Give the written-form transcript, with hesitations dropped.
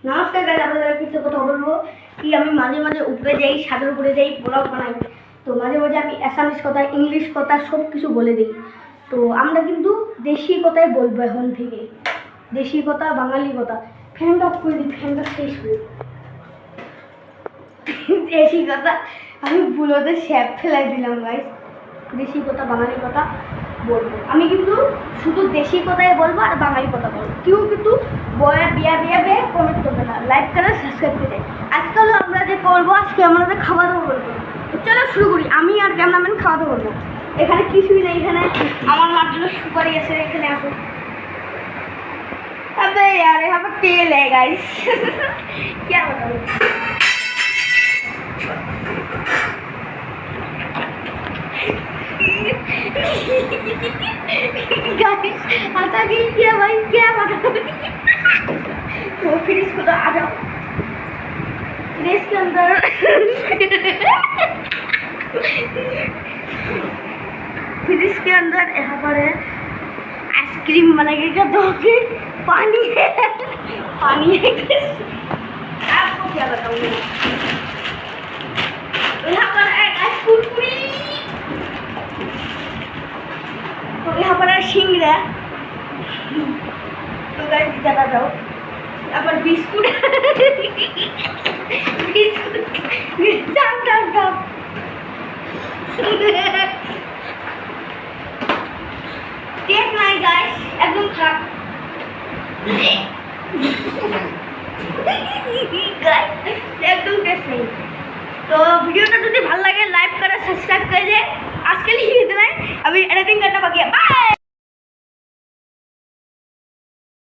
নমস্কার গাইস, আপনাদের কিছু কথা বলবো কি আমি মাঝে মাঝে উপরে যাই, ছাদের উপরে যাই, ব্লগ বানাই। তো মাঝে মাঝে আমি অ্যাসামিস কথা, ইংলিশ কথা সব কিছু বলে দিই। তো আমরা কিন্তু দেশি কথাই বলবো এখন থেকে, দেশি কথা, বাঙালি কথা। ফ্যানটা অফ করে দিই, ফ্যানটা শেষ করে দেশি কথা আমি ভুলোতে শ্যাপ ফেলাই দিলাম গাইস। দেশি কথা, বাঙালি কথা বলবো। আমি কিন্তু শুধু দেশি কথাই বলবো আর বাঙালি কথা বলবো। কেউ কিন্তু বয়া বিয়া বিয়া বিয়া কমেন্ট করবে না, লাইক করে সাবস্ক্রাইব করে দেয়। আজকাল আমরা যে করবো, আজকে আমাদের খাওয়া দাওয়া করবো। তো চলো শুরু করি। আমি আর ক্যামেরাম্যান খাওয়া দাওয়া করবো। এখানে কিছুই নেই, এখানে আমার মার জন্য সুপারি আছে, এখানে আসো। अबे यार यहाँ पर तेल है गाइस क्या बताऊँ। गाइस आता गिर गया भाई, क्या बताऊँ। तो फिर इसको तो आ जाओ इसके अंदर फिर इसके अंदर यहाँ पर है आइसक्रीम बनाएगा, दोगे पानी है, पानी है। आपको क्या बताऊँ, यहाँ पर है कुरकुरी, तो यहाँ पर है सिंगड़ा। तो गाइस ज़्यादा जाओ। यहाँ पर बिस्कुट टेस्ट नहीं गाइस, एकदम खराब। একদম টেস্ট নেই। তো ভিডিওটা যদি ভালো লাগে লাইক করে সাবস্ক্রাইব করে দে। আজকে লিখে দেবেন, আমি এডিটিং করতে বাকি। বাই।